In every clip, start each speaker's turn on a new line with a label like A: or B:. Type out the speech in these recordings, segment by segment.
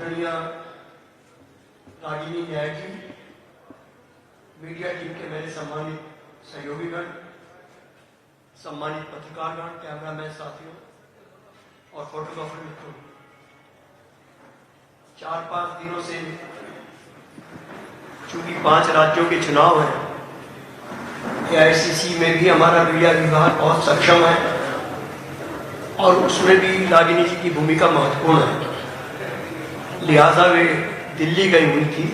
A: आदरणीय रागिनी न्याय जी, media team के मेरे सम्मानित सहयोगीगण, सम्मानित पत्रकारगण, कैमरामैन साथियों और फोटोग्राफर मित्रों, 4-5 दिनों से चूंकि 5 राज्यों के चुनाव हैं, AICC में भी हमारा मीडिया विभाग बहुत सक्षम है और उसमें भी रागिनी जी की भूमिका महत्वपूर्ण है। लिहाजा वे दिल्ली गई हुई थी,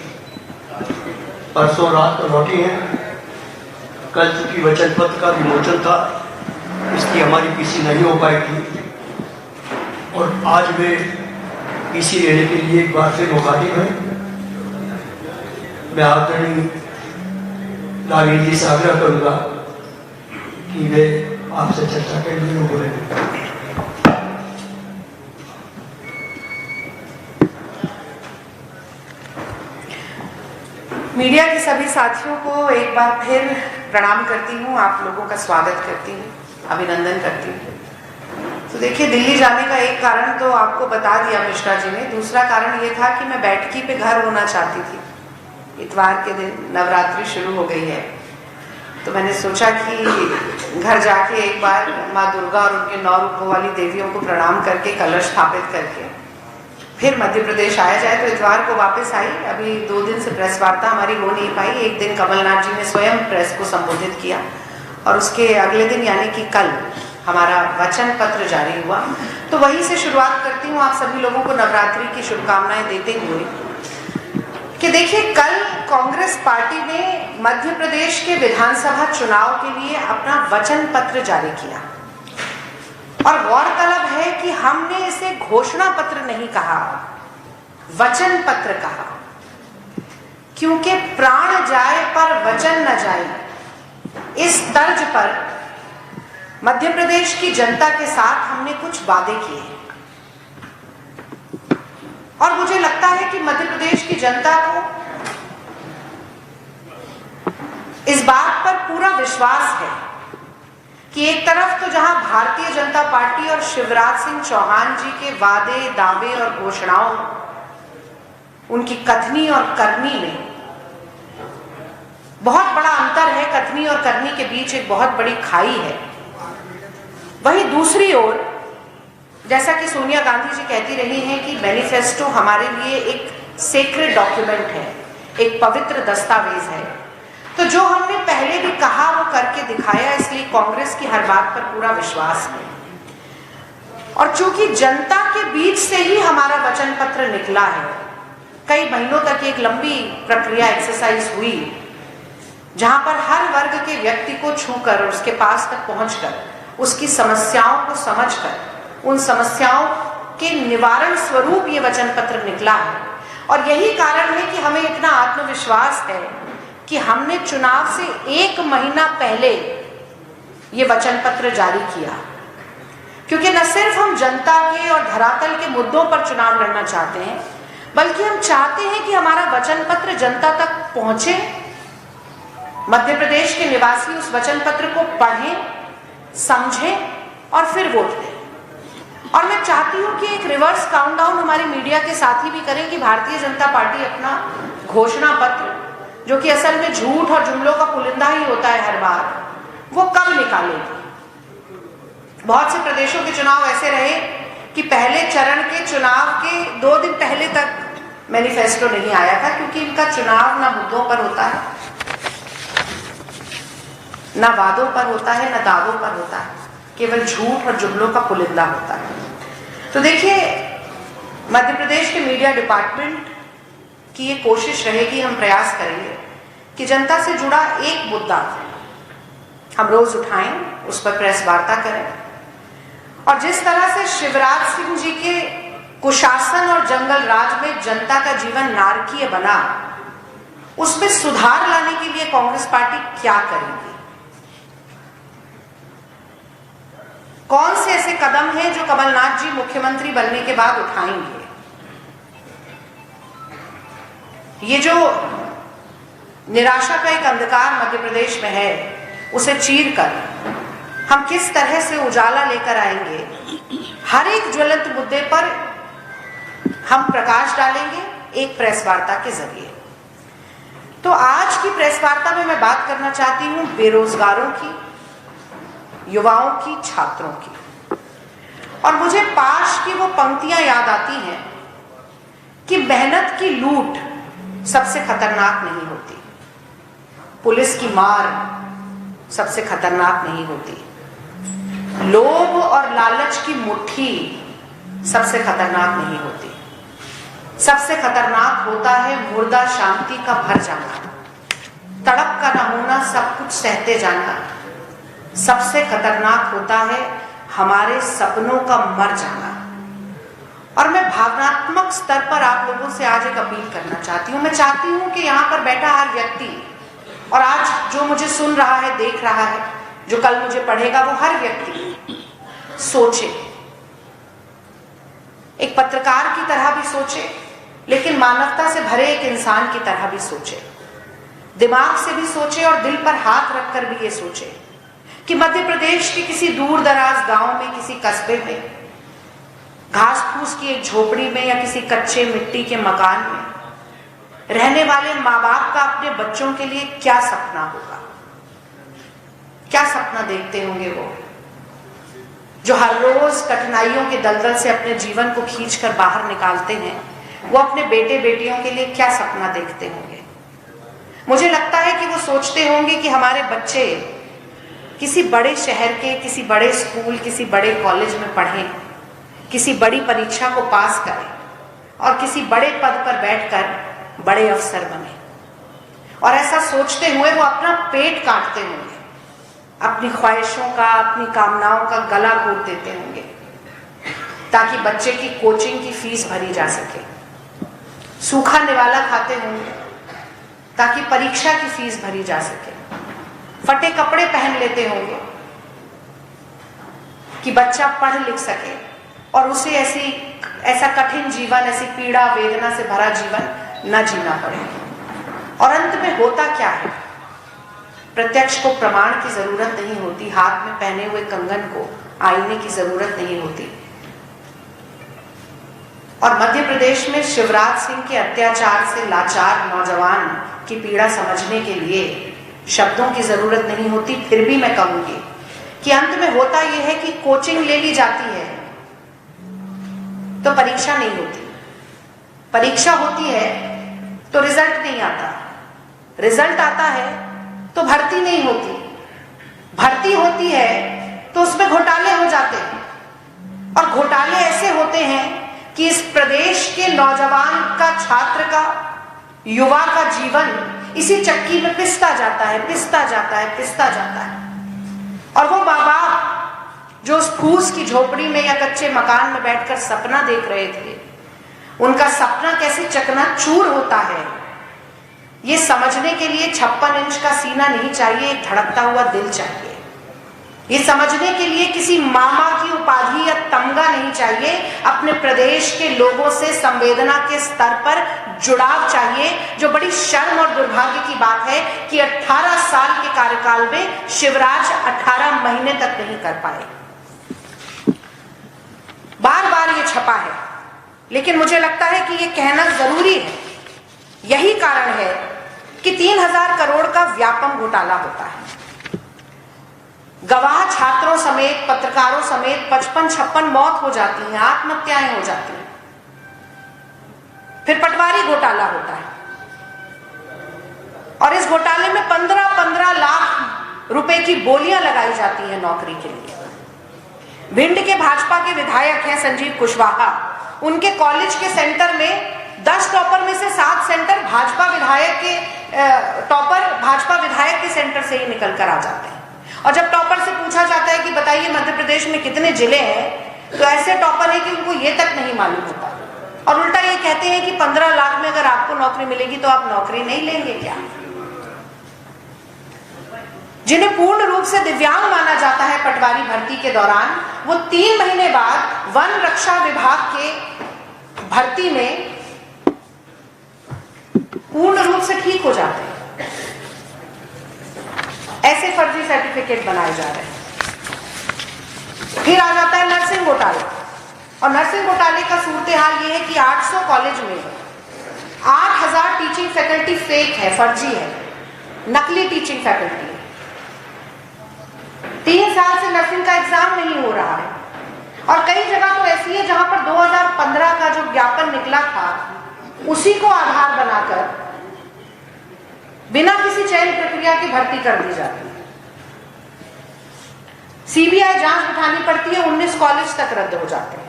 A: परसों रात को लौटी हैं। कल चूंकि वचन पत्र का विमोचन था, इसकी हमारी पीसी नहीं हो पाई थी और आज वे पीसी लेने के लिए एक बार फिर मुखातिब हैं। मैं आदरणीय रागिनी जी से आग्रह करूंगा कि वे आपसे चर्चा के लिए बोले।
B: मीडिया के सभी साथियों को एक बार फिर प्रणाम करती हूँ, आप लोगों का स्वागत करती हूँ, अभिनंदन करती हूँ। तो देखिए, दिल्ली जाने का एक कारण तो आपको बता दिया मिश्रा जी ने, दूसरा कारण ये था कि मैं बैठकी पे घर होना चाहती थी। इतवार के दिन नवरात्रि शुरू हो गई है, तो मैंने सोचा कि घर जाके एक बार माँ दुर्गा और उनके 9 रूपों वाली देवियों को प्रणाम करके, कलश स्थापित करके फिर मध्य प्रदेश आया जाए। तो इतवार को वापस आई। अभी 2 दिन से प्रेस वार्ता हमारी हो नहीं पाई। एक दिन कमलनाथ जी ने स्वयं प्रेस को संबोधित किया और उसके अगले दिन यानी कि कल हमारा वचन पत्र जारी हुआ। तो वहीं से शुरुआत करती हूँ, आप सभी लोगों को नवरात्रि की शुभकामनाएं देते हुए कि देखिए, कल कांग्रेस पार्टी ने मध्य प्रदेश के विधानसभा चुनाव के लिए अपना वचन पत्र जारी किया और गौरतलब है कि हमने इसे घोषणा पत्र नहीं कहा, वचन पत्र कहा, क्योंकि प्राण जाए पर वचन न जाए, इस तर्ज पर मध्य प्रदेश की जनता के साथ हमने कुछ वादे किए और मुझे लगता है कि मध्य प्रदेश की जनता को इस बात पर पूरा विश्वास है कि एक तरफ तो जहां भारतीय जनता पार्टी और शिवराज सिंह चौहान जी के वादे, दावे और घोषणाओं, उनकी कथनी और करनी में बहुत बड़ा अंतर है, कथनी और करनी के बीच एक बहुत बड़ी खाई है, वहीं दूसरी ओर जैसा कि सोनिया गांधी जी कहती रही हैं कि मैनिफेस्टो हमारे लिए एक सेक्रेड डॉक्यूमेंट है, एक पवित्र दस्तावेज है। तो जो हमने पहले भी कहा वो करके दिखाया, इसलिए कांग्रेस की हर बात पर पूरा विश्वास है। और चूंकि जनता के बीच से ही हमारा वचन पत्र निकला है, कई महीनों तक एक लंबी प्रक्रिया, एक्सरसाइज हुई, जहां पर हर वर्ग के व्यक्ति को छूकर, उसके पास तक पहुंचकर, उसकी समस्याओं को समझकर, उन समस्याओं के निवारण स्वरूप ये वचन पत्र निकला है। और यही कारण है कि हमें इतना आत्मविश्वास है कि हमने चुनाव से 1 महीना पहले ये वचन पत्र जारी किया, क्योंकि न सिर्फ हम जनता के और धरातल के मुद्दों पर चुनाव लड़ना चाहते हैं, बल्कि हम चाहते हैं कि हमारा वचन पत्र जनता तक पहुंचे, मध्य प्रदेश के निवासी उस वचन पत्र को पढ़ें, समझें और फिर वोट दें। और मैं चाहती हूं कि एक रिवर्स काउंटडाउन हमारी मीडिया के साथी भी करें कि भारतीय जनता पार्टी अपना घोषणा पत्र, जो कि असल में झूठ और जुमलों का पुलिंदा ही होता है हर बार, वो कब निकालेगी। बहुत से प्रदेशों के चुनाव ऐसे रहे कि पहले चरण के चुनाव के 2 दिन पहले तक मैनिफेस्टो नहीं आया था, क्योंकि इनका चुनाव ना मुद्दों पर होता है, ना वादों पर होता है, ना दावों पर होता है, केवल झूठ और जुमलों का पुलिंदा होता है। तो देखिए, मध्य प्रदेश के मीडिया डिपार्टमेंट की ये कोशिश रहेगी, हम प्रयास करेंगे कि जनता से जुड़ा एक मुद्दा हम रोज उठाएं, उस पर प्रेस वार्ता करें और जिस तरह से शिवराज सिंह जी के कुशासन और जंगल राज में जनता का जीवन नारकीय बना, उसमें सुधार लाने के लिए कांग्रेस पार्टी क्या करेगी, कौन से ऐसे कदम हैं जो कमलनाथ जी मुख्यमंत्री बनने के बाद उठाएंगे। ये जो निराशा का एक अंधकार मध्य प्रदेश में है, उसे चीर कर हम किस तरह से उजाला लेकर आएंगे, हर एक ज्वलंत मुद्दे पर हम प्रकाश डालेंगे एक प्रेस वार्ता के जरिए। तो आज की प्रेस वार्ता में मैं बात करना चाहती हूं बेरोजगारों की, युवाओं की, छात्रों की। और मुझे पाश की वो पंक्तियां याद आती हैं कि मेहनत की लूट सबसे खतरनाक नहीं होती, पुलिस की मार सबसे खतरनाक नहीं होती, लोभ और लालच की मुट्ठी सबसे खतरनाक नहीं होती। सबसे खतरनाक होता है मुर्दा शांति का भर जाना, तड़प का न होना, सब कुछ सहते जाना। सबसे खतरनाक होता है हमारे सपनों का मर जाना। और मैं भावनात्मक स्तर पर आप लोगों से आज एक अपील करना चाहती हूँ। मैं चाहती हूँ कि यहाँ पर बैठा हर व्यक्ति, और आज जो मुझे सुन रहा है, देख रहा है, जो कल मुझे पढ़ेगा, वो हर व्यक्ति सोचे, एक पत्रकार की तरह भी सोचे, लेकिन मानवता से भरे एक इंसान की तरह भी सोचे, दिमाग से भी सोचे और दिल पर हाथ रखकर भी ये सोचे कि मध्य प्रदेश के किसी दूर दराज गांव में, किसी कस्बे में, घास फूस की एक झोपड़ी में या किसी कच्चे मिट्टी के मकान में रहने वाले माँ बाप का अपने बच्चों के लिए क्या सपना होगा, क्या सपना देखते होंगे वो, जो हर रोज कठिनाइयों के दलदल से अपने जीवन को खींचकर बाहर निकालते हैं, वो अपने बेटे बेटियों के लिए क्या सपना देखते होंगे। मुझे लगता है कि वो सोचते होंगे कि हमारे बच्चे किसी बड़े शहर के, किसी बड़े स्कूल, किसी बड़े कॉलेज में पढ़ें, किसी बड़ी परीक्षा को पास करें और किसी बड़े पद पर बैठकर बड़े अफसर बने। और ऐसा सोचते हुए वो अपना पेट काटते होंगे, अपनी ख्वाहिशों का, अपनी कामनाओं का गला घोट देते होंगे ताकि बच्चे की कोचिंग की फीस भरी जा सके, सूखा निवाला खाते होंगे ताकि परीक्षा की फीस भरी जा सके, फटे कपड़े पहन लेते होंगे कि बच्चा पढ़ लिख सके और उसे ऐसा कठिन जीवन, ऐसी पीड़ा वेदना से भरा जीवन न जीना पड़े। और अंत में होता क्या है? प्रत्यक्ष को प्रमाण की जरूरत नहीं होती, हाथ में पहने हुए कंगन को आईने की जरूरत नहीं होती। और मध्य प्रदेश में शिवराज सिंह के अत्याचार से लाचार नौजवान की पीड़ा समझने के लिए शब्दों की जरूरत नहीं होती। फिर भी मैं कहूंगी कि अंत में होता यह है कि कोचिंग ले ली जाती है तो परीक्षा नहीं होती, परीक्षा होती है तो रिजल्ट नहीं आता, रिजल्ट आता है तो भर्ती नहीं होती, भर्ती होती है तो उसमें घोटाले हो जाते हैं। और घोटाले ऐसे होते हैं कि इस प्रदेश के नौजवान का, छात्र का, युवा का जीवन इसी चक्की में पिसता जाता है, पिसता जाता है, पिसता जाता है। और वो माँ बाप जो उस फूस की झोपड़ी में या कच्चे मकान में बैठकर सपना देख रहे थे, उनका सपना कैसे चकनाचूर होता है, ये समझने के लिए 56 इंच का सीना नहीं चाहिए, एक धड़कता हुआ दिल चाहिए। ये समझने के लिए किसी मामा की उपाधि या तमगा नहीं चाहिए, अपने प्रदेश के लोगों से संवेदना के स्तर पर जुड़ाव चाहिए। जो बड़ी शर्म और दुर्भाग्य की बात है कि 18 साल के कार्यकाल में शिवराज 18 महीने तक नहीं कर पाए। बार बार ये छपा है, लेकिन मुझे लगता है कि ये कहना जरूरी है। यही कारण है कि 3000 करोड़ का व्यापम घोटाला होता है। गवाह छात्रों समेत, पत्रकारों समेत 55-56 मौत हो जाती हैं, आत्महत्याएं हो जाती हैं। फिर पटवारी घोटाला होता है और इस घोटाले में 15-15 लाख रुपए की बोलियां लगाई जाती हैं नौकरी के लिए। भिंड के भाजपा के विधायक हैं संजीव कुशवाहा, उनके कॉलेज के सेंटर में 10 टॉपर में से 7 सेंटर भाजपा विधायक के टॉपर भाजपा विधायक के सेंटर से ही निकल कर आ जाते हैं। और जब टॉपर से पूछा जाता है कि बताइए मध्य प्रदेश में कितने जिले हैं, तो ऐसे टॉपर है कि उनको ये तक नहीं मालूम होता और उल्टा ये कहते हैं कि 15 लाख में अगर आपको नौकरी मिलेगी तो आप नौकरी नहीं लेंगे क्या? जिन्हें पूर्ण रूप से दिव्यांग माना जाता है पटवारी भर्ती के दौरान, वो 3 महीने बाद वन रक्षा विभाग के भर्ती में पूर्ण रूप से ठीक हो जाते हैं। ऐसे फर्जी सर्टिफिकेट बनाए जा रहे हैं। फिर आ जाता है नर्सिंग घोटाला। और नर्सिंग घोटाले का सूरत हाल ये है कि 800 कॉलेज में 8000 टीचिंग फैकल्टी फेक है, फर्जी है, नकली टीचिंग फैकल्टी है। 3 साल से नर्सिंग का एग्जाम नहीं हो रहा है और कई जगह तो ऐसी है जहां पर 2015 का जो ज्ञापन निकला था उसी को आधार बनाकर बिना किसी चयन प्रक्रिया की भर्ती कर दी जाती है। सीबीआई जांच बिठानी पड़ती है, 19 कॉलेज तक रद्द हो जाते हैं।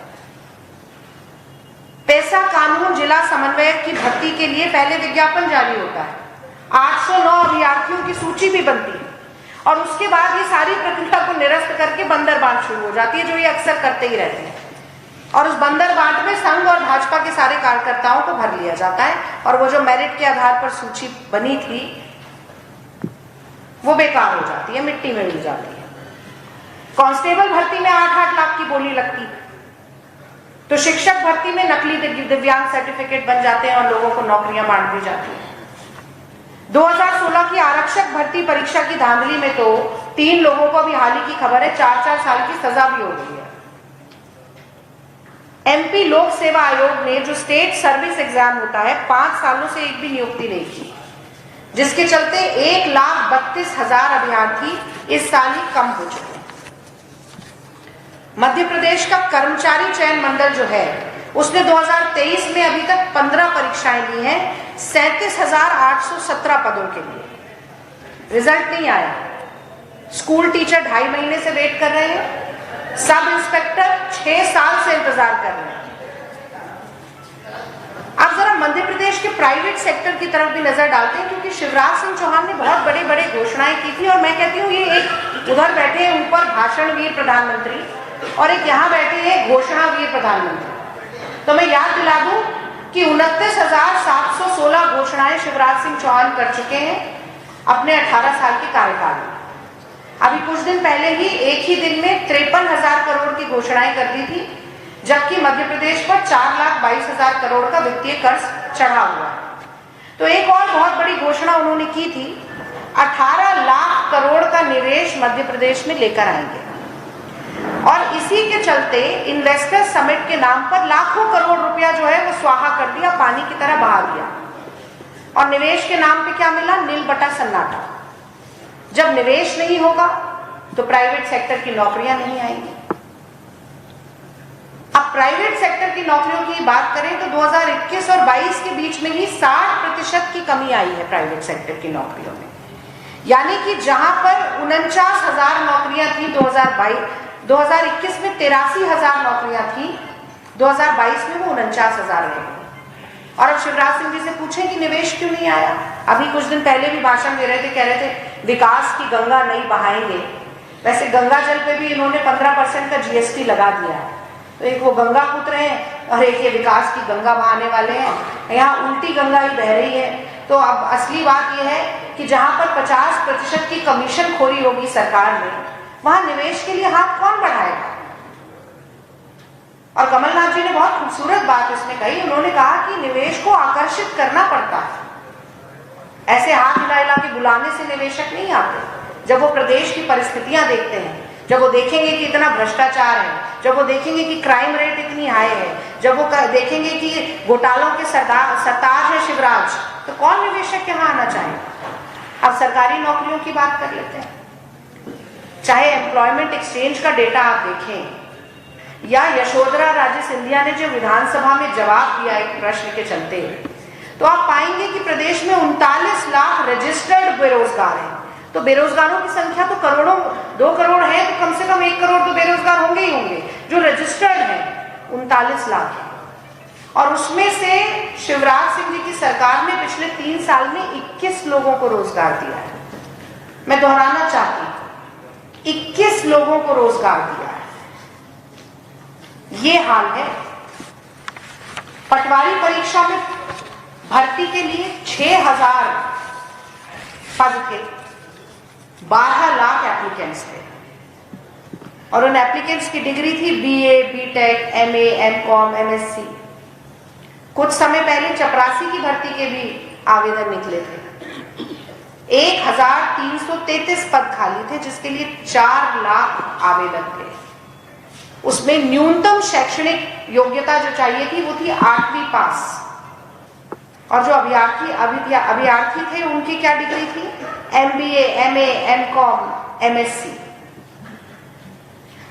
B: पैसा कानून जिला समन्वयक की भर्ती के लिए पहले विज्ञापन जारी होता है, 809 अभ्यर्थियों की सूची भी बनती है और उसके बाद ये सारी प्रक्रिया को निरस्त करके बंदरबांट शुरू हो जाती है, जो ये अक्सर करते ही रहते हैं। और उस बंदरबांट में संघ और भाजपा के सारे कार्यकर्ताओं को भर लिया जाता है और वो जो मेरिट के आधार पर सूची बनी थी वो बेकार हो जाती है, मिट्टी में मिल जाती है। कांस्टेबल भर्ती में 8-8 लाख की बोली लगती है, तो शिक्षक भर्ती में नकली दिव्यांग सर्टिफिकेट बन जाते हैं और लोगों को नौकरियां बांट दी जाती है। 2016 की आरक्षक भर्ती परीक्षा की धांधली में तो 3 लोगों को भी हाल ही की खबर है 4-4 साल की सजा भी हो गई है। एमपी लोक सेवा आयोग ने जो स्टेट सर्विस एग्जाम होता है 5 सालों से एक भी नियुक्ति नहीं की, जिसके चलते 1,32,000 अभ्यर्थी इस साल ही कम हो चुके हैं। मध्य प्रदेश का कर्मचारी चयन मंडल जो है उसने 2023 में अभी तक 15 परीक्षाएं ली हैं 37,817 पदों के लिए। रिजल्ट नहीं आया। स्कूल टीचर 2.5 महीने से वेट कर रहे हैं, सब इंस्पेक्टर 6 साल से इंतजार कर रहे हैं। अब जरा मध्य प्रदेश के प्राइवेट सेक्टर की तरफ भी नजर डालते हैं, क्योंकि शिवराज सिंह चौहान ने बहुत बड़े बड़े घोषणाएं की थी और मैं कहती हूँ ये एक उधर बैठे हैं ऊपर भाषणवीर प्रधानमंत्री और एक यहाँ बैठे हैं घोषणावीर प्रधानमंत्री। तो मैं याद दिला दूं कि 29,716 घोषणाएं शिवराज सिंह चौहान कर चुके हैं अपने 18 साल के कार्यकाल में। अभी कुछ दिन पहले ही एक ही दिन में 53,000 करोड़ की घोषणाएं कर दी थी, जबकि मध्य प्रदेश पर 4,22,000 करोड़ का वित्तीय कर्ज चढ़ा हुआ है। तो एक और बहुत बड़ी घोषणा उन्होंने की थी, 18 लाख करोड़ का निवेश मध्य प्रदेश में लेकर आएंगे और इसी के चलते इन्वेस्टर समिट के नाम पर लाखों करोड़ रुपया जो है वो स्वाहा कर दिया, पानी की तरह बहा दिया। और निवेश के नाम पे क्या मिला? नील बटा सन्नाटा। जब निवेश नहीं होगा तो प्राइवेट सेक्टर की नौकरियां नहीं आएंगी। अब प्राइवेट सेक्टर की नौकरियों की बात करें तो 2021 और 22 के बीच में ही 60% की कमी आई है प्राइवेट सेक्टर की नौकरियों में। यानी कि जहां पर 49,000 नौकरियां थी 2021 में 83,000 नौकरियां थी, 2022 में वो 49,000 रह गई। और अब शिवराज सिंह जी से पूछें कि निवेश क्यों नहीं आया। अभी कुछ दिन पहले भी भाषण दे रहे थे, कह रहे थे विकास की गंगा नहीं बहाएंगे। वैसे गंगा जल पे भी इन्होंने 15% का जीएसटी लगा दिया है, तो एक वो गंगा पुत्र हैं और एक ये विकास की गंगा बहाने वाले हैं। यहाँ उल्टी गंगा ही बह रही है। तो अब असली बात यह है कि जहां पर 50% की कमीशन खोरी होगी सरकार में, वहां निवेश के लिए हाथ कौन बढ़ाएगा। और कमलनाथ जी ने बहुत खूबसूरत बात इसमें कही। उन्होंने कहा कि निवेश को आकर्षित करना पड़ता है, ऐसे हाथ हिला हिला के बुलाने से निवेशक नहीं आते। जब वो प्रदेश की परिस्थितियां देखते हैं, जब वो देखेंगे कि इतना भ्रष्टाचार है, जब वो देखेंगे कि क्राइम रेट इतनी हाई है, जब वो देखेंगे कि घोटालों के सरताज है शिवराज, तो कौन निवेशक यहाँ आना चाहेगा। अब सरकारी नौकरियों की बात कर लेते हैं। चाहे एम्प्लॉयमेंट एक्सचेंज का डेटा आप देखें या यशोधरा राजे सिंधिया ने जो विधानसभा में जवाब दिया एक प्रश्न के चलते, तो आप पाएंगे कि प्रदेश में 39 लाख रजिस्टर्ड बेरोजगार हैं। तो बेरोजगारों की संख्या तो करोड़ों, 2 करोड़ है तो कम से कम 1 करोड़ तो बेरोजगार होंगे ही होंगे। जो रजिस्टर्ड हैं 39 लाख है। और उसमें से शिवराज सिंह जी की सरकार ने पिछले 3 साल में 21 लोगों को रोजगार दिया है। मैं दोहराना चाहती हूं, 21 लोगों को रोजगार दिया है। ये हाल है। पटवारी परीक्षा में भर्ती के लिए 6,000 पद थे, 12 लाख एप्लीकेंट्स थे और उन एप्लीकेंट्स की डिग्री थी BA, BTech, MA, MCom, MSc. कुछ समय पहले चपरासी की भर्ती के भी आवेदन निकले थे। 1,333 पद खाली थे जिसके लिए 4 लाख आवेदन थे। उसमें न्यूनतम शैक्षणिक योग्यता जो चाहिए थी वो थी 8वीं पास, और जो अभ्यर्थी थे उनकी क्या डिग्री थी? MBA, MA, MCOM, MSc।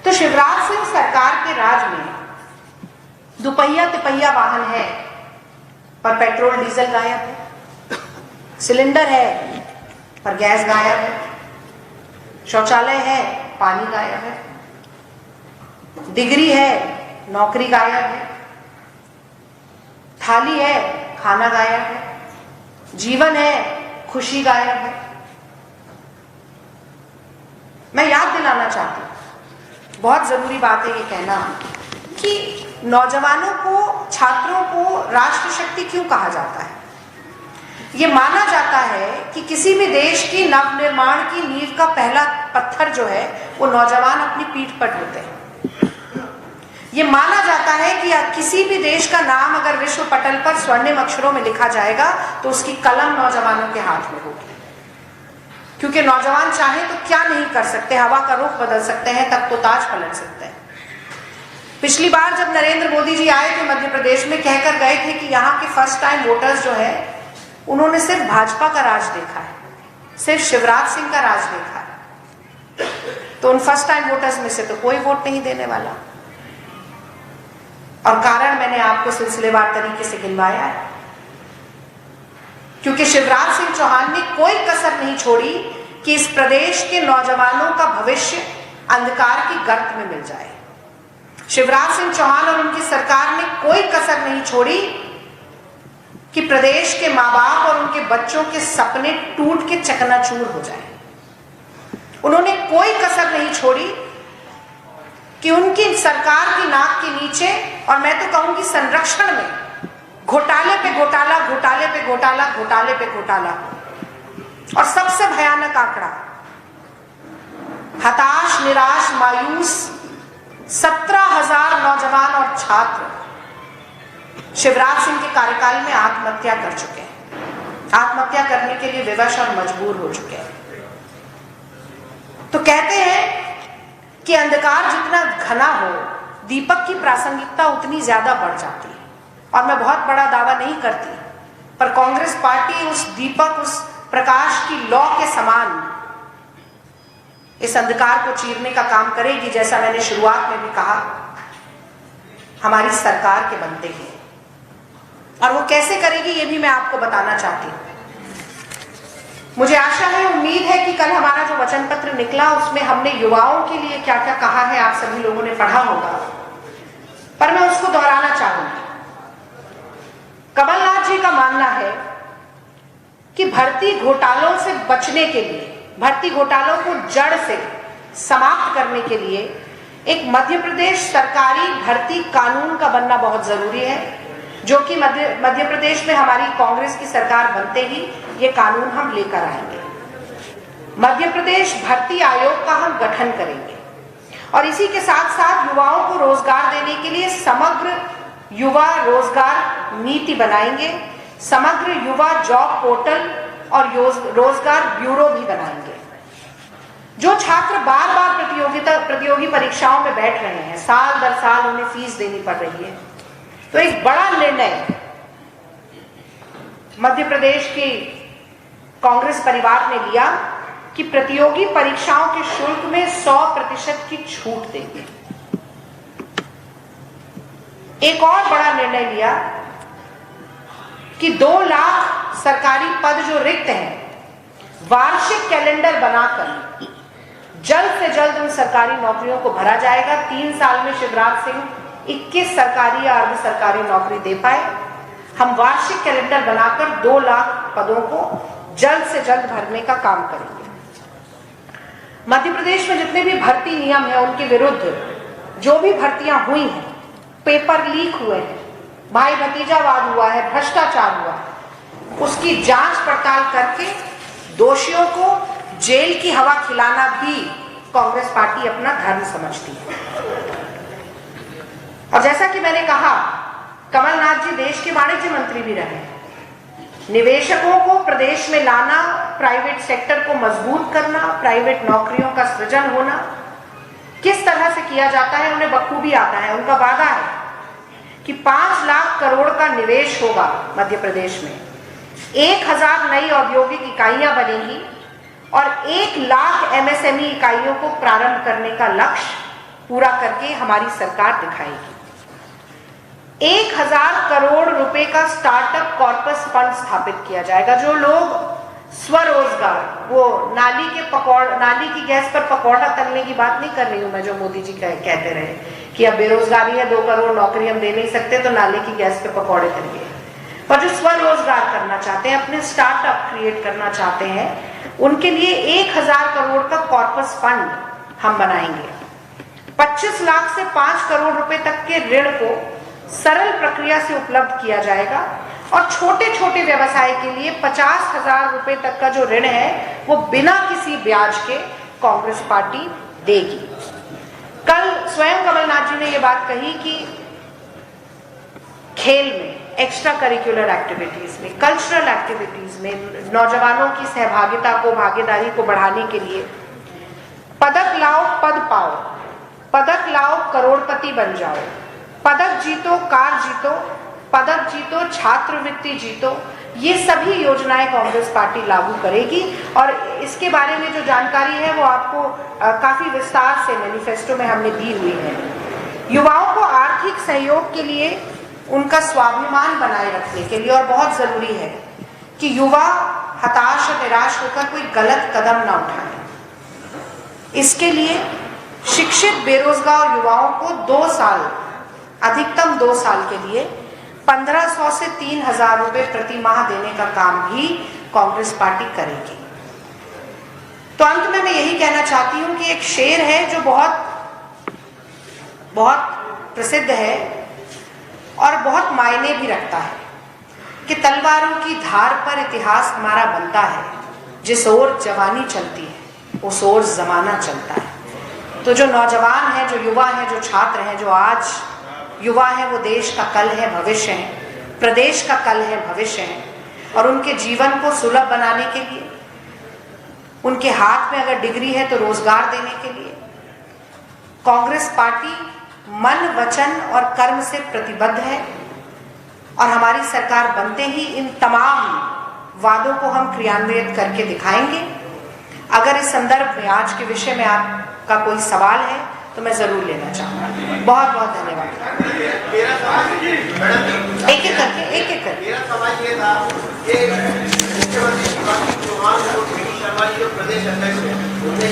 B: तो शिवराज सिंह सरकार के राज में दुपहिया तिपहिया वाहन है पर पेट्रोल डीजल गायब है, सिलेंडर है पर गैस गायब है, शौचालय है पानी गायब है, डिग्री है नौकरी गायब है, थाली है खाना गायब है, जीवन है खुशी गायब है। मैं याद दिलाना चाहती हूं, बहुत जरूरी बात है ये कहना कि नौजवानों को, छात्रों को राष्ट्र शक्ति क्यों कहा जाता है। ये माना जाता है कि किसी भी देश की नवनिर्माण की नींव का पहला पत्थर जो है वो नौजवान अपनी पीठ पर ढोते हैं। ये माना जाता है कि किसी भी देश का नाम अगर विश्व पटल पर स्वर्णिम अक्षरों में लिखा जाएगा तो उसकी कलम नौजवानों के हाथ में होगी, क्योंकि नौजवान चाहे तो क्या नहीं कर सकते, हवा का रुख बदल सकते हैं, तब तो ताज पलट सकते हैं। पिछली बार जब नरेंद्र मोदी जी आए थे मध्य प्रदेश में, कहकर गए थे कि यहाँ के फर्स्ट टाइम वोटर्स जो है उन्होंने सिर्फ भाजपा का राज देखा है, सिर्फ शिवराज सिंह का राज देखा है। तो उन फर्स्ट टाइम वोटर्स में से तो कोई वोट नहीं देने वाला, और कारण मैंने आपको सिलसिलेवार तरीके से गिनवाया है, क्योंकि शिवराज सिंह चौहान ने कोई कसर नहीं छोड़ी कि इस प्रदेश के नौजवानों का भविष्य अंधकार की गर्त में मिल जाए। शिवराज सिंह चौहान और उनकी सरकार ने कोई कसर नहीं छोड़ी कि प्रदेश के माँ बाप और उनके बच्चों के सपने टूट के चकनाचूर हो जाए। उन्होंने कोई कसर नहीं छोड़ी कि उनकी सरकार की नाक के नीचे, और मैं तो कहूंगी संरक्षण में, घोटाले पे घोटाला, घोटाले पे घोटाला, घोटाले पे घोटाला। और सबसे भयानक आंकड़ा, हताश, निराश, मायूस 17,000 नौजवान और छात्र शिवराज सिंह के कार्यकाल में आत्महत्या कर चुके हैं, आत्महत्या करने के लिए विवश और मजबूर हो चुके हैं। तो कहते हैं कि अंधकार जितना घना हो, दीपक की प्रासंगिकता उतनी ज्यादा बढ़ जाती है। और मैं बहुत बड़ा दावा नहीं करती, पर कांग्रेस पार्टी उस दीपक, उस प्रकाश की लौ के समान इस अंधकार को चीरने का काम करेगी, जैसा मैंने शुरुआत में भी कहा, हमारी सरकार के बनते ही। और वो कैसे करेगी ये भी मैं आपको बताना चाहती हूँ। मुझे आशा है, उम्मीद है कि कल हमारा जो वचन पत्र निकला उसमें हमने युवाओं के लिए क्या क्या कहा है आप सभी लोगों ने पढ़ा होगा, पर मैं उसको दोहराना चाहूंगी। कमलनाथ जी का मानना है कि भर्ती घोटालों से बचने के लिए, भर्ती घोटालों को जड़ से समाप्त करने के लिए एक मध्य प्रदेश सरकारी भर्ती कानून का बनना बहुत जरूरी है, जो कि मध्य प्रदेश में हमारी कांग्रेस की सरकार बनते ही ये कानून हम लेकर आएंगे। मध्य प्रदेश भर्ती आयोग का हम गठन करेंगे और इसी के साथ साथ युवाओं को रोजगार देने के लिए समग्र युवा रोजगार नीति बनाएंगे, समग्र युवा जॉब पोर्टल और रोजगार ब्यूरो भी बनाएंगे। जो छात्र बार बार प्रतियोगी परीक्षाओं में बैठ रहे हैं, साल दर साल उन्हें फीस देनी पड़ रही है, तो एक बड़ा निर्णय मध्य प्रदेश की कांग्रेस परिवार ने लिया कि प्रतियोगी परीक्षाओं के शुल्क में 100% की छूट देंगे। एक और बड़ा निर्णय लिया कि 2 लाख सरकारी पद जो रिक्त हैं, वार्षिक कैलेंडर बनाकर जल्द से जल्द उन सरकारी नौकरियों को भरा जाएगा। 3 साल में शिवराज सिंह 21 सरकारी या अर्ध सरकारी नौकरी दे पाए। हम वार्षिक कैलेंडर बनाकर 2 लाख पदों को जल्द से जल्द भरने का काम करेंगे। मध्य प्रदेश में जितने भी भर्ती नियम है उनके विरुद्ध जो भी भर्तियां हुई हैं, पेपर लीक हुए हैं, भाई भतीजावाद हुआ है, भ्रष्टाचार हुआ है, उसकी जांच पड़ताल करके दोषियों को जेल की हवा खिलाना भी कांग्रेस पार्टी अपना धर्म समझती है। और जैसा कि मैंने कहा, कमलनाथ जी देश के वाणिज्य मंत्री भी रहे। निवेशकों को प्रदेश में लाना, प्राइवेट सेक्टर को मजबूत करना, प्राइवेट नौकरियों का सृजन होना, किस तरह से किया जाता है उन्हें बखूबी आता है। उनका वादा है कि 5 लाख करोड़ का निवेश होगा मध्य प्रदेश में, 1000 नई औद्योगिक इकाइयां बनेंगी और 1 लाख एमएसएमई इकाइयों को प्रारंभ करने का लक्ष्य पूरा करके हमारी सरकार दिखाएगी। 1000 करोड़ रुपए का स्टार्टअप कॉर्पस फंड स्थापित किया जाएगा। जो लोग स्वरोजगार, वो नाली की गैस पर पकौड़ा तलने की बात नहीं कर रही हूं मैं, जो मोदी जी कहते रहे कि अब बेरोजगारी है, 2 करोड़ नौकरी हम दे नहीं सकते तो नाली की गैस पे पकौड़े तलिए। पर जो स्वरोजगार करना चाहते हैं, अपने स्टार्टअप क्रिएट करना चाहते हैं, उनके लिए 1000 करोड़ का कॉर्पस फंड हम बनाएंगे। 25 लाख से 5 करोड़ रुपए तक के ऋण को सरल प्रक्रिया से उपलब्ध किया जाएगा और छोटे छोटे व्यवसाय के लिए 50,000 रुपए तक का जो ऋण है वो बिना किसी ब्याज के कांग्रेस पार्टी देगी। कल स्वयं कमलनाथ जी ने ये बात कही कि खेल में, एक्स्ट्रा करिकुलर एक्टिविटीज में, कल्चरल एक्टिविटीज में नौजवानों की सहभागिता को, भागीदारी को बढ़ाने के लिए पदक लाओ पद पाओ, पदक लाओ करोड़पति बन जाओ, पदक जीतो कार जीतो, पदक जीतो छात्रवृत्ति जीतो, ये सभी योजनाएं कांग्रेस पार्टी लागू करेगी। और इसके बारे में जो जानकारी है वो आपको काफी विस्तार से मैनिफेस्टो में हमने दी हुई है। युवाओं को आर्थिक सहयोग के लिए, उनका स्वाभिमान बनाए रखने के लिए, और बहुत जरूरी है कि युवा हताश और निराश होकर कोई गलत कदम ना उठाए। इसके लिए शिक्षित बेरोजगार युवाओं को 2 साल, अधिकतम 2 साल के लिए 1500 से 3000 रुपए प्रति माह देने का काम भी कांग्रेस पार्टी करेगी। तो अंत में मैं यही कहना चाहती हूं कि एक शेर है जो बहुत बहुत प्रसिद्ध है और बहुत मायने भी रखता है कि तलवारों की धार पर इतिहास हमारा बनता है, जिस ओर जवानी चलती है उस ओर जमाना चलता है। तो जो नौजवान है, जो युवा है, जो छात्र हैं, जो आज युवा है, वो देश का कल है, भविष्य है, प्रदेश का कल है, भविष्य है। और उनके जीवन को सुलभ बनाने के लिए, उनके हाथ में अगर डिग्री है तो रोजगार देने के लिए कांग्रेस पार्टी मन, वचन और कर्म से प्रतिबद्ध है। और हमारी सरकार बनते ही इन तमाम वादों को हम क्रियान्वित करके दिखाएंगे। अगर इस संदर्भ में आज के विषय में आपका कोई सवाल है तो मैं जरूर लेना चाहूंगा। बहुत बहुत धन्यवाद। एक एक करके
C: मेरा सवाल ये था कि मुख्यमंत्री शिवराज सिंह चौहान और वी शर्मा जी जो प्रदेश अध्यक्ष हैं, उन्होंने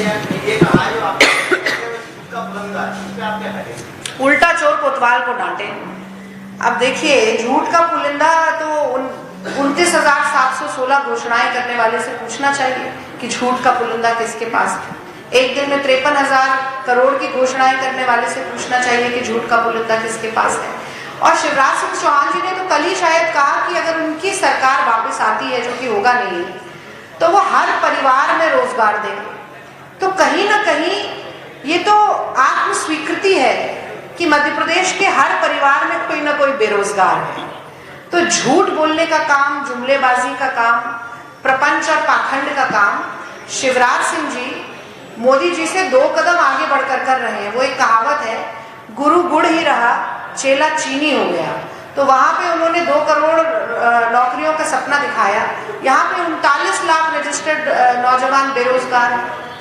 C: ये कहा है जो आप का पुलंदा, इस पे आप क्या कहेंगे?
B: उल्टा चोर कोतवाल को डांटे। अब देखिए, झूठ का पुलिंदा तो 29,716 घोषणाएं करने वाले से पूछना चाहिए कि झूठ का पुलिंदा किसके पास है। एक दिन में 53,000 करोड़ की घोषणाएं करने वाले से पूछना चाहिए कि झूठ का पुलिंदा किसके पास है। और शिवराज सिंह चौहान जी ने तो कल ही शायद कहा कि अगर उनकी सरकार वापस आती है, जो कि होगा नहीं, तो वो हर परिवार में रोजगार देंगे। तो कहीं ना कहीं ये तो आत्म स्वीकृति है कि मध्य प्रदेश के हर परिवार में कोई ना कोई बेरोजगार है। तो झूठ बोलने का काम, जुमलेबाजी का काम, प्रपंच और पाखंड का काम शिवराज सिंह जी मोदी जी से 2 कदम आगे बढ़कर कर रहे हैं। वो एक कहावत है, गुरु गुड़ ही रहा चेला चीनी हो गया। तो वहां पे उन्होंने 2 करोड़ नौकरियों का सपना दिखाया। यहाँ पे 39 लाख रजिस्टर्ड नौजवान बेरोजगार,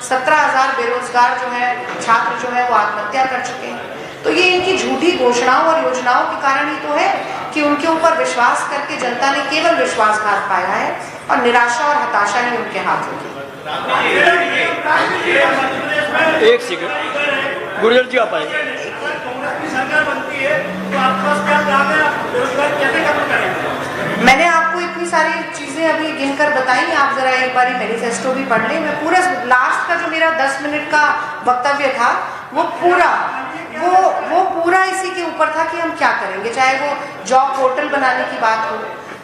B: 17,000 बेरोजगार जो है, छात्र जो है वो आत्महत्या कर चुके हैं। तो ये इनकी झूठी घोषणाओं और योजनाओं के कारण ही तो है कि उनके ऊपर विश्वास करके जनता ने केवल विश्वासघात पाया है और निराशा और हताशा ही उनके हाथ होगी।
A: एक सेकंड, गुरुजल जी आप आएंगे।
B: मैंने आपको इतनी सारी चीजें अभी गिनकर बताई, आप जरा एक बार मैनिफेस्टो भी पढ़ लें। मैं पूरा लास्ट का जो मेरा 10 मिनट का वक्तव्य था वो पूरा इसी के ऊपर था कि हम क्या करेंगे। चाहे वो जॉब पोर्टल बनाने की बात हो,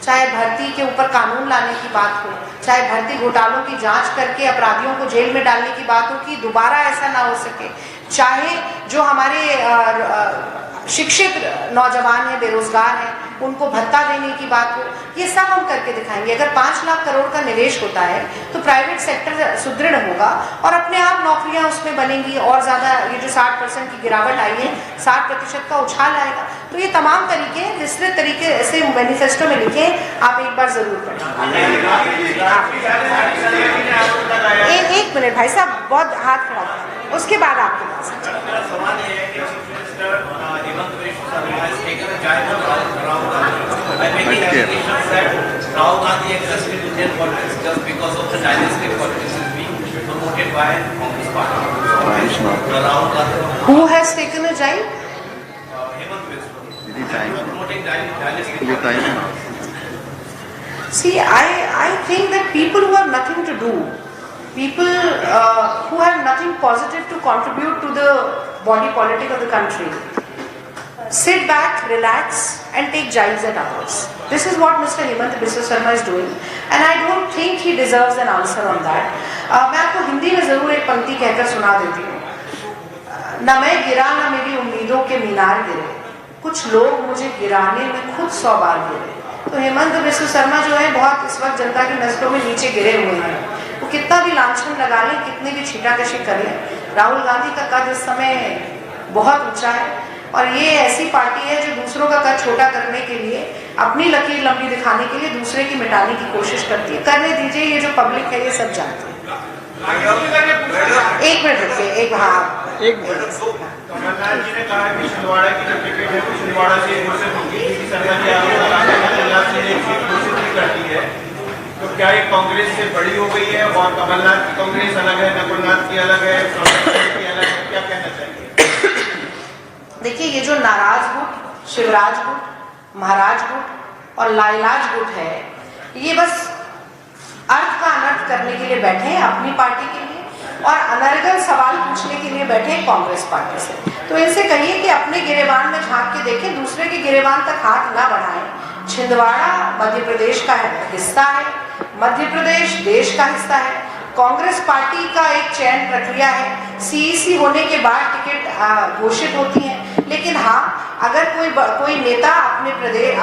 B: चाहे भर्ती के ऊपर कानून लाने की बात हो, चाहे भर्ती घोटालों की जांच करके अपराधियों को जेल में डालने की बात हो कि दोबारा ऐसा ना हो सके, चाहे जो हमारे शिक्षित नौजवान हैं, बेरोजगार हैं, उनको भत्ता देने की बात हो, ये सब हम करके दिखाएंगे। अगर 5 लाख करोड़ का निवेश होता है तो प्राइवेट सेक्टर सुदृढ़ होगा और अपने आप नौकरियां उसमें बनेंगी और ज़्यादा। ये जो 60% की गिरावट आई है, 60% का उछाल आएगा। तो ये तमाम तरीके विस्तृत तरीके से मैनिफेस्टो में लिखे, आप एक बार जरूर पढ़ें। एक मिनट भाई साहब, बहुत हाथ खड़ा था, उसके बाद आपके पास
D: Rahul Gandhi exists in Indian politics just because of the dynastic politics is being promoted by Congress party. Rahul Gandhi.
B: Who has taken a jibe?
D: Hemant Biswa. Promoting dynastic.
B: See, I think that people who have nothing to do, people who have nothing positive to contribute to the body politic of the country, sit back, relax and take jibes at others. This is what Mr. Hemant Biswa Sarma is doing and I don't think he deserves an answer on that. मैं आपको हिंदी में जरूर एक पंक्ति कहकर सुना देती हूँ। न मैं गिरा न मेरी उम्मीदों के मीनार गिरे, कुछ लोग मुझे गिराने में खुद 100 बार गिरे। तो हेमंत बिस्वा शर्मा जो है बहुत इस वक्त जनता की नजरों में नीचे गिरे हुए हैं। वो कितना भी लांछन लगा लें, कितनी भी छीटाकशी करें, राहुल गांधी का कद इस समय बहुत ऊंचा है और ये ऐसी पार्टी है जो दूसरों का कद छोटा करने के लिए, अपनी लकीर लंबी दिखाने के लिए दूसरे की मिटाने की कोशिश करती है। करने दीजिए, ये जो पब्लिक है ये सब जानती है। एक मिनट रुकिए, एक
C: कमलनाथ जी ने कहा कि छिंदवाड़ा की जो टिकट है वो छिंदवाड़ा से घोषित होगी, क्योंकि सरकार ने आरोप लगाया है कमलनाथ से एक सीट घोषित नहीं करती है। तो क्या ये कांग्रेस से बड़ी हो गई है और कमलनाथ की कांग्रेस अलग है, नकुलनाथ की अलग है, कांग्रेस की अलग है, क्या कहना चाहिए?
B: देखिए, ये जो नाराज गुट, शिवराज गुट, महाराज गुट और लाइलाज गुट है, ये बस अर्थ का अनर्थ करने के लिए बैठे हैं अपनी पार्टी के लिए और अनर्गल सवाल पूछने के लिए बैठे हैं कांग्रेस पार्टी से। तो इनसे कहिए कि अपने गिरेबान में झांक के देखें, दूसरे के गिरेबान तक हाथ ना बढ़ाएं। छिंदवाड़ा मध्य प्रदेश का हिस्सा है, मध्य प्रदेश देश का हिस्सा है। कांग्रेस पार्टी का एक चयन प्रक्रिया है, सीईसी होने के बाद टिकट घोषित होती है। लेकिन हाँ, अगर कोई नेता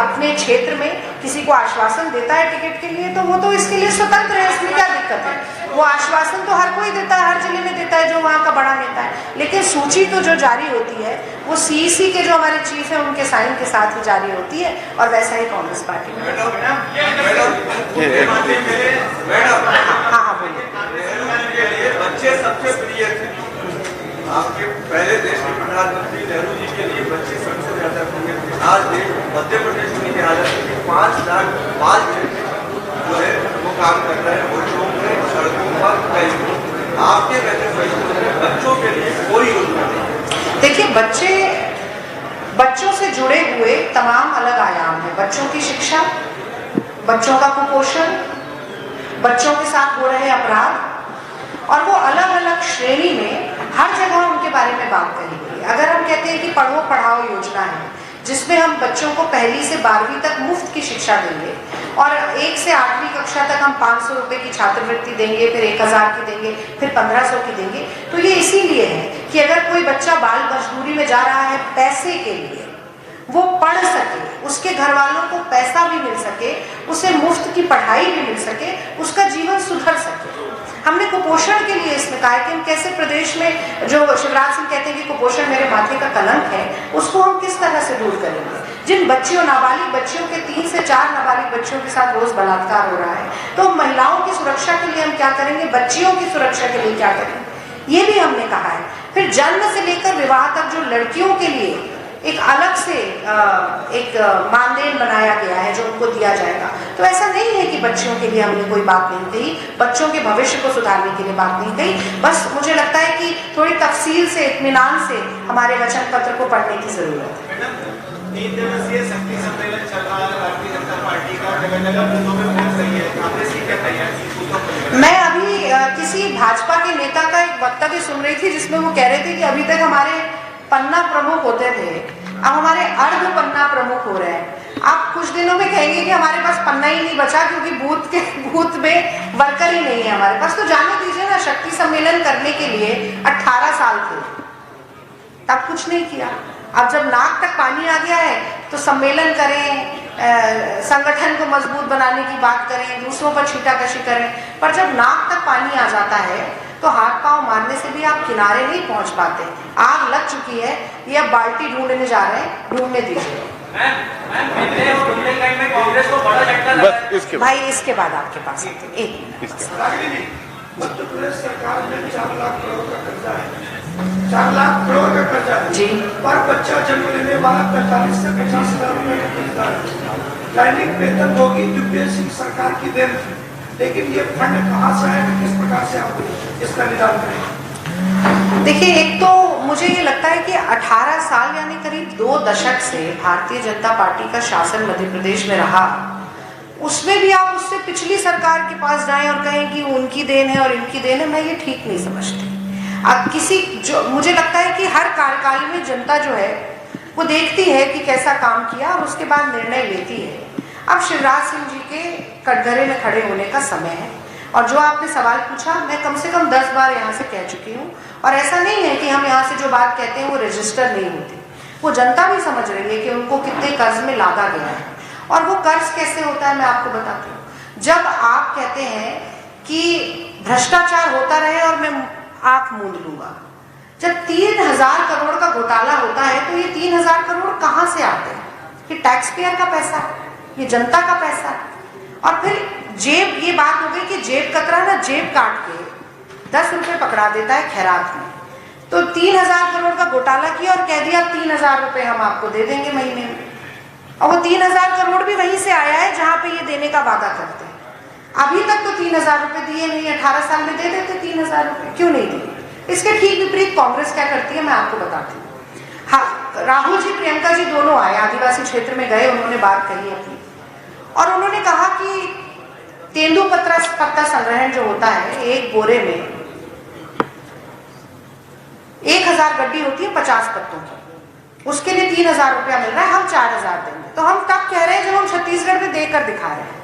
B: अपने क्षेत्र में किसी को आश्वासन देता है टिकट के लिए, तो वो तो इसके लिए स्वतंत्र है, इसमें क्या दिक्कत है? वो आश्वासन तो हर कोई देता है, हर जिले में देता है जो वहाँ का बड़ा नेता है। लेकिन सूची तो जो जारी होती है वो सीईसी के जो हमारे चीफ है उनके साइन के साथ ही जारी होती है और वैसा ही कांग्रेस पार्टी में। हाँ बोलिए।
E: बच्चे सबसे प्रिय थे आपके पहले देश के प्रधानमंत्री नेहरू जी के लिए बच्चे सबसे ज्यादा प्रिय थे। आज देश मध्य प्रदेश में ये हालत है कि 5 लाख बाल जो है वो काम कर रहे हैं, बच्चों में सड़कों पर कई। आपके मैनिफेस्टो में बच्चों के लिए कोई योजना नहीं।
B: देखिए, बच्चों से जुड़े हुए तमाम अलग आयाम है। बच्चों की शिक्षा, बच्चों का कुपोषण, बच्चों के साथ हो रहे अपराध, और वो अलग अलग श्रेणी में हर जगह उनके बारे में बात कही गई। अगर हम कहते हैं कि पढ़ो पढ़ाओ योजना है, जिसमें हम बच्चों को 1 से 12वीं तक मुफ्त की शिक्षा देंगे और 1 से 8वीं कक्षा तक हम 500 रुपए की छात्रवृत्ति देंगे, फिर 1000 की देंगे, फिर 1500 की देंगे। तो ये इसीलिए है कि अगर कोई बच्चा बाल मजदूरी में जा रहा है पैसे के लिए, वो पढ़ सके, उसके घर वालों को पैसा भी मिल सके, उसे मुफ्त की पढ़ाई भी मिल सके, उसका जीवन सुधर सके। हमने कुपोषण के लिए इसमें कहा है कि हम कैसे प्रदेश में, जो शिवराज सिंह कहते हैं कि कुपोषण मेरे माथे का कलंक है, उसको हम किस तरह से दूर करेंगे। जिन बच्चियों, नाबालिग बच्चियों के 3 से 4 नाबालिग बच्चियों के साथ रोज बलात्कार हो रहा है, तो महिलाओं की सुरक्षा के लिए हम क्या करेंगे, बच्चियों की सुरक्षा के लिए क्या करेंगे, ये भी हमने कहा है। फिर जन्म से लेकर विवाह तक जो लड़कियों के लिए एक अलग से एक मानदेय बनाया गया है जो उनको दिया जाएगा। तो ऐसा नहीं है कि बच्चियों के लिए हमने कोई बात नहीं कही, बच्चों के भविष्य को सुधारने के लिए बात नहीं कही। बस मुझे लगता है कि थोड़ी तफसील से, इत्मीनान से हमारे वचन पत्र को पढ़ने की जरूरत है।
C: 3 दिवसीय शक्ति सम्मेलन चल रहा है भारतीय जनता पार्टी का, जगह-जगह बूथों में पहुंच रही है, कांग्रेस की क्या तैयारी?
B: मैं अभी किसी भाजपा के नेता का एक वक्तव्य सुन रही थी जिसमें वो कह रहे थे कि अभी तक हमारे पन्ना प्रमुख होते थे, अब हमारे अर्ध पन्ना प्रमुख हो रहे हैं। आप कुछ दिनों में कहेंगे कि हमारे पास पन्ना ही नहीं बचा क्योंकि बूथ में वर्कर ही नहीं है हमारे पास। तो जाने दीजिए ना, शक्ति सम्मेलन करने के लिए 18 साल थे, तब कुछ नहीं किया। अब जब नाक तक पानी आ गया है तो सम्मेलन करें, संगठन को मजबूत बनाने की बात करें, दूसरों पर छींटाकशी करें, पर जब नाक तक पानी आ जाता है तो हाथ पांव मारने से भी आप किनारे नहीं पहुंच पाते। आग लग चुकी है, ये अब बाल्टी ढूंढने जा रहे हैं, ढूंढने दीजिए।
D: कांग्रेस को बड़ा झटका लगा है।
B: भाई इसके बाद आपके पास आते हैं, 1 मिनट।
F: मध्य प्रदेश सरकार में 4 लाख करोड़ का कर्जा है, 4 लाख करोड़ का कर्जा है
B: जी।
F: पर बच्चा जन्म लेने वाला 45 से 50 हजार रुपए का कर्जा है। दैनिक वेतन होगी यूपीएससी सरकार की देन थी, लेकिन ये फंड कहाँ से आएगा, किस प्रकार से आप इसका निदान करेंगे?
B: देखिए, एक तो मुझे ये लगता है कि 18 साल यानी करीब 2 दशक से भारतीय जनता पार्टी का शासन मध्य प्रदेश में रहा, उसमें भी आप उससे पिछली सरकार के पास जाएं और कहें कि उनकी देन है और इनकी देन है, मैं ये ठीक नहीं समझती। अब मुझे लगता है कि हर कार्यकाल में जनता जो है वो देखती है कि कैसा काम किया और उसके बाद निर्णय लेती है। अब शिवराज सिंह जी के कटघरे में खड़े होने का समय है, और जो आपने सवाल पूछा मैं कम से कम 10 बार यहाँ से कह चुकी हूँ, और ऐसा नहीं है कि हम यहाँ से जो बात कहते हैं वो रजिस्टर नहीं होती। वो जनता भी समझ रही है कि उनको कितने कर्ज में लादा गया है, और वो कर्ज कैसे होता है मैं आपको बताती हूँ। जब आप कहते हैं कि भ्रष्टाचार होता रहे और मैं आंख मूंद लूंगा, जब 3000 करोड़ का घोटाला होता है तो ये 3000 करोड़ कहाँ से आते हैं? ये टैक्स पेयर का पैसा, ये जनता का पैसा। और फिर जेब, ये बात हो गई कि जेब कतरा ना जेब काट के 10 रुपए पकड़ा देता है खैरात में। तो 3000 करोड़ का घोटाला किया और कह दिया 3000 रुपए हम आपको दे देंगे महीने में, और वो 3000 करोड़ भी वहीं से आया है जहां पे ये देने का वादा करते हैं। अभी तक तो 3000 रुपए दिए नहीं, 18 साल में दे देते 3000 रुपए, क्यों नहीं दिए? इसके ठीक विपरीत कांग्रेस क्या करती है मैं आपको बताती हूँ। हाँ, राहुल जी प्रियंका जी दोनों आए, आदिवासी क्षेत्र में गए, उन्होंने बात कही अपनी, और उन्होंने कहा कि तेंदुपत्ता संग्रहण जो होता है, एक बोरे में 1000 गड्डी होती है 50 पत्तों की, उसके लिए 3000 रुपया मिल रहा है, हम 4000 देंगे। तो हम तब कह रहे हैं जब हम छत्तीसगढ़ में देकर दिखा रहे हैं।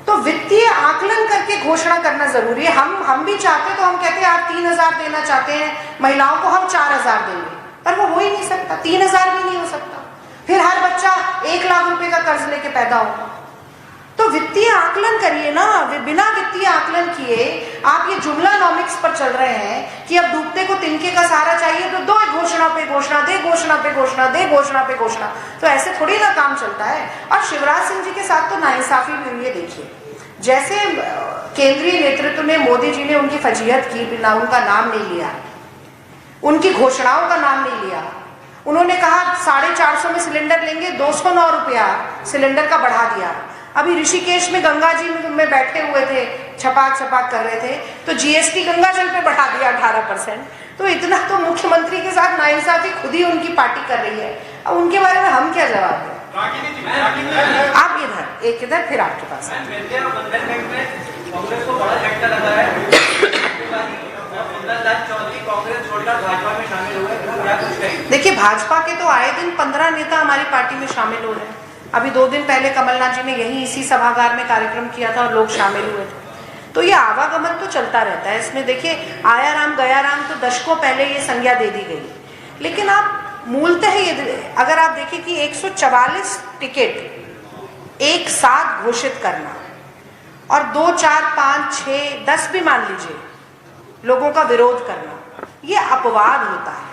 B: तो वित्तीय आकलन करके घोषणा करना जरूरी है। हम भी चाहते तो हम कहते हैं आप 3000 देना चाहते हैं महिलाओं को, हम 4000 देंगे, पर वो हो ही नहीं सकता, 3000 भी नहीं हो सकता। फिर हर बच्चा 1 लाख रुपए का कर्ज लेके पैदा होगा। तो वित्तीय आकलन करिए ना, बिना वित्तीय आकलन किए आप ये जुमलानॉमिक्स पर चल रहे हैं कि अब डूबते को तिनके का सहारा चाहिए, तो दो घोषणा पे घोषणा, दे घोषणा पे घोषणा, दे घोषणा पे घोषणा, तो ऐसे थोड़ी ना काम चलता है। और शिवराज सिंह जी के साथ तो नाइंसाफी भी हुई है। देखिए, जैसे केंद्रीय नेतृत्व में मोदी जी ने उनकी फजीहत की, बिना उनका नाम नहीं लिया, उनकी घोषणाओं का नाम नहीं लिया। उन्होंने कहा 450 में सिलेंडर लेंगे, 209 रुपया सिलेंडर का बढ़ा दिया। अभी ऋषिकेश में गंगा जी में बैठे हुए थे, छपाक छपाक कर रहे थे, तो जीएसटी गंगा जल पे बढ़ा दिया 18%। तो इतना तो मुख्यमंत्री के साथ नाइंसाफी खुद ही उनकी पार्टी कर रही है। अब उनके बारे में हम क्या जवाब दें? आप इधर फिर आपके पास
D: कांग्रेस को बड़ा झटका लगा है। कांग्रेस छोड़कर भाजपा में शामिल हुए, क्या कुछ कहेंगे?
B: देखिए, भाजपा के तो आए दिन 15 नेता हमारी पार्टी में शामिल हो रहे हैं। अभी 2 दिन पहले कमलनाथ जी ने यही इसी सभागार में कार्यक्रम किया था और लोग शामिल हुए थे। तो ये आवागमन तो चलता रहता है। इसमें देखिए, आया राम गया राम तो दशकों पहले ये संज्ञा दे दी गई, लेकिन आप मूलतः ये अगर आप देखें कि 144 टिकट एक साथ घोषित करना और 2, 4, 5, 6, 10 भी मान लीजिए लोगों का विरोध करना, ये अपवाद होता है।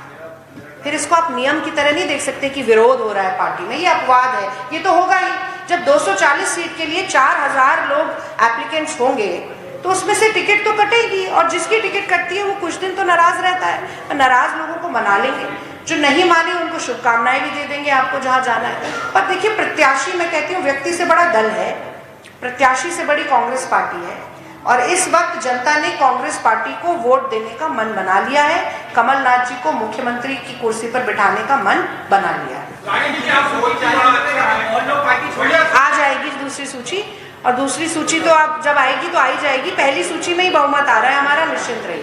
B: फिर इसको आप नियम की तरह नहीं देख सकते कि विरोध हो रहा है पार्टी में, ये अपवाद है। ये तो होगा ही, जब 240 सीट के लिए 4000 लोग एप्लीकेंट्स होंगे तो उसमें से टिकट तो कटेगी, और जिसकी टिकट कटती है वो कुछ दिन तो नाराज रहता है। नाराज लोगों को मना लेंगे, जो नहीं माने उनको शुभकामनाएं भी दे देंगे आपको जहां जाना है। पर देखिए, प्रत्याशी, मैं कहती हूँ व्यक्ति से बड़ा दल है, प्रत्याशी से बड़ी कांग्रेस पार्टी है, और इस वक्त जनता ने कांग्रेस पार्टी को वोट देने का मन बना लिया है। कमलनाथ जी को मुख्यमंत्री की कुर्सी पर बिठाने का मन बना लिया है। आ जाएगी दूसरी सूची, और दूसरी सूची तो आप जब आएगी तो आई जाएगी। पहली सूची में ही बहुमत आ रहा है हमारा, निश्चिंत रहिए।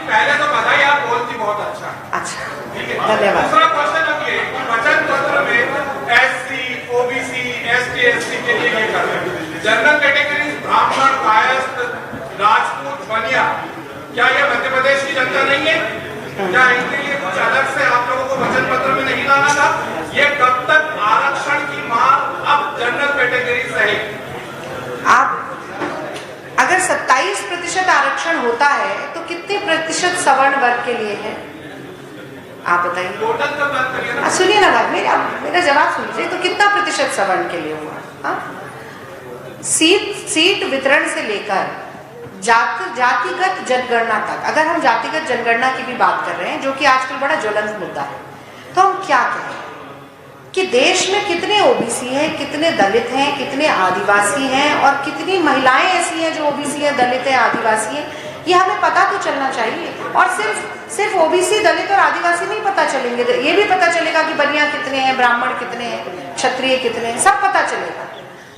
C: पहले तो बधाई, आप बोलती बहुत
B: अच्छा, धन्यवाद।
C: दूसरा क्वेश्चन अब ये, वचन पत्र में एससी, ओबीसी, एसटी, एससी के लिए ये कर रहे हैं, जनरल कैटेगरीज ब्राह्मण, कायस्थ, राजपूत, बनिया, क्या ये मध्य प्रदेश की जनता नहीं है? क्या इनके लिए कुछ अलग से आप लोगों को वचन पत्र में नहीं लाना था? ये कब तक आरक्षण की मांग अब
B: वर्ग के लिए है? आप बताइए।
C: टोटल का बात करिए ना।
B: सुनिए ना बात, मेरा जवाब सुनिए। तो कितना प्रतिशत सवर्ण के लिए हुआ? हाँ, सीट वितरण से लेकर जातिगत जनगणना तक, अगर हम जातिगत जनगणना की भी बात कर रहे हैं, जो कि आजकल बड़ा ज्वलंत मुद्दा है, तो हम क्या कहें कि देश में कितने ओबीसी हैं, कितने दलित हैं, कितने आदिवासी हैं और कितनी महिलाएं ऐसी हैं जो ओबीसी हैं, दलित हैं, आदिवासी हैं, ये हमें पता तो चलना चाहिए। और सिर्फ ओबीसी, दलित और आदिवासी नहीं पता चलेंगे, तो ये भी पता चलेगा कि बनिया कितने हैं, ब्राह्मण कितने हैं, क्षत्रिय कितने हैं, सब पता चलेगा।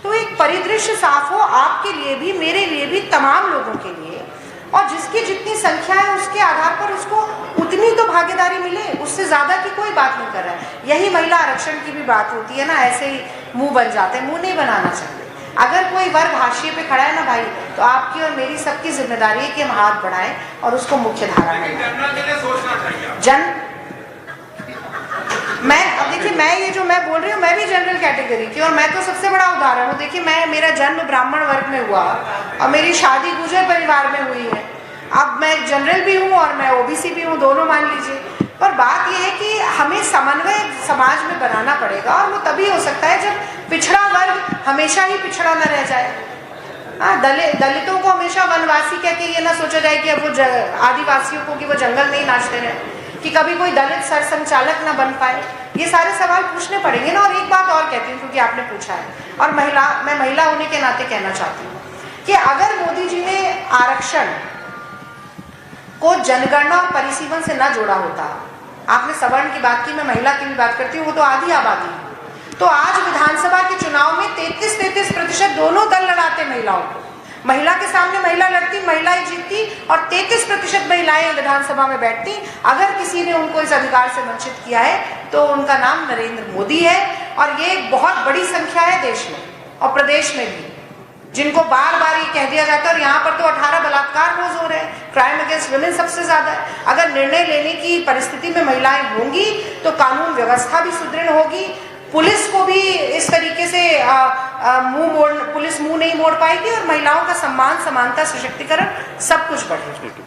B: तो एक परिदृश्य साफ हो आपके लिए भी, मेरे लिए भी, तमाम लोगों के लिए, और जिसकी जितनी संख्या है उसके आधार पर उसको उतनी तो भागीदारी मिले, उससे ज्यादा की कोई बात नहीं कर रहा है। यही महिला आरक्षण की भी बात होती है ना, ऐसे ही मुंह बन जाते हैं, मुंह नहीं बनाना चाहिए। अगर कोई वर्ग हाशिए पे खड़ा है ना भाई, तो आपकी और मेरी सबकी जिम्मेदारी है कि हम हाथ बढ़ाएं और उसको मुख्य धारा में अब देखिए, मैं ये जो मैं बोल रही हूँ, मैं भी जनरल कैटेगरी की, और मैं तो सबसे बड़ा उदाहरण हूँ। देखिए, मेरा जन्म ब्राह्मण वर्ग में हुआ और मेरी शादी गुर्जर परिवार में हुई है। अब मैं जनरल भी हूँ और मैं ओबीसी भी हूँ, दोनों मान लीजिए। पर बात यह है कि हमें समन्वय समाज में बनाना पड़ेगा, और वो तभी हो सकता है जब पिछड़ा वर्ग हमेशा ही पिछड़ा न रह जाए। दलितों को हमेशा वनवासी कह के ये ना सोचा जाए कि अब वो आदिवासियों को कि वो जंगल में ही नाचते रहे, कि कभी कोई दलित सरसंचालक ना बन पाए। ये सारे सवाल पूछने पड़ेंगे ना। और एक बात और कहती हूँ, क्योंकि आपने पूछा है, और मैं महिला होने के नाते कहना चाहती हूँ कि अगर मोदी जी ने आरक्षण को जनगणना और परिसीमन से न जोड़ा होता, आपने सवर्ण की बात की, मैं महिला की भी बात करती हूँ, वो तो आधी आबादी है, तो आज विधानसभा के चुनाव में 33% दोनों दल लड़ाते महिलाओं को। महिला के सामने महिला लड़ती, महिलाएं जीतती, और 33% महिलाएं विधानसभा में बैठती। अगर किसी ने उनको इस अधिकार से वंचित किया है तो उनका नाम नरेंद्र मोदी है, और ये एक बहुत बड़ी संख्या है देश में और प्रदेश में भी, जिनको बार बार ये कह दिया जाता है। और यहाँ पर तो 18 बलात्कार रोज हो रहे हैं, क्राइम अगेंस्ट वुमेन सबसे ज्यादा है। अगर निर्णय लेने की परिस्थिति में महिलाएं होंगी तो कानून व्यवस्था भी सुदृढ़ होगी, पुलिस को भी इस तरीके से पुलिस मुंह नहीं मोड़ पाएगी, और महिलाओं का सम्मान, समानता, सशक्तिकरण सब कुछ बढ़ेगा।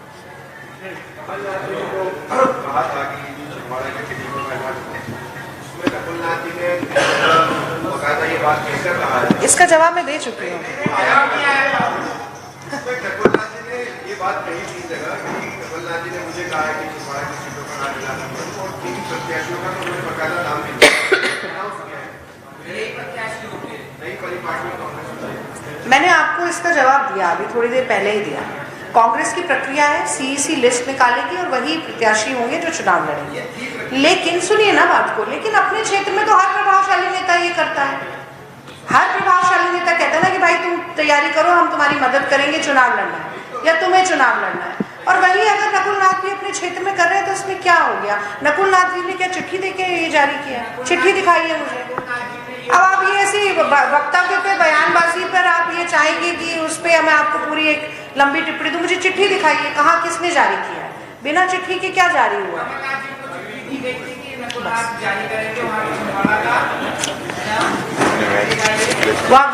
B: इसका जवाब मैं दे चुकी हूँ।
E: ये बात कही थी जगह कि कमलनाथ जी ने मुझे कहा है कि छिंदवाड़ा की सीटों का नाम मिलाना पड़ेगा, और तीन प्रत्याशियों का तो उन्होंने बकायदा नाम भी
B: मैंने आपको इसका जवाब दिया, अभी थोड़ी देर पहले ही दिया। कांग्रेस की प्रक्रिया है, सीईसी लिस्ट निकालेगी और वही प्रत्याशी होंगे जो चुनाव लड़ेंगे। लेकिन सुनिए ना बात को, लेकिन अपने क्षेत्र में तो हर प्रभावशाली नेता ये करता है। हर प्रभावशाली नेता कहता है ना कि भाई तुम तैयारी करो, हम तुम्हारी मदद करेंगे, चुनाव लड़ना है या तुम्हें चुनाव लड़ना है। और वही अगर नकुलनाथ भी अपने क्षेत्र में कर रहे हैं तो इसमें क्या हो गया? नकुलनाथ जी ने क्या चिट्ठी देके ये जारी किया? चिट्ठी दिखाई है मुझे। अब आप ये ऐसी वक्तव्य पे, बयानबाजी पर आप ये चाहेंगे कि उस पर मैं आपको पूरी एक लंबी टिप्पणी दूं? मुझे चिट्ठी दिखाइए, कहाँ किसने जारी किया है? बिना चिट्ठी के क्या जारी हुआ? वाह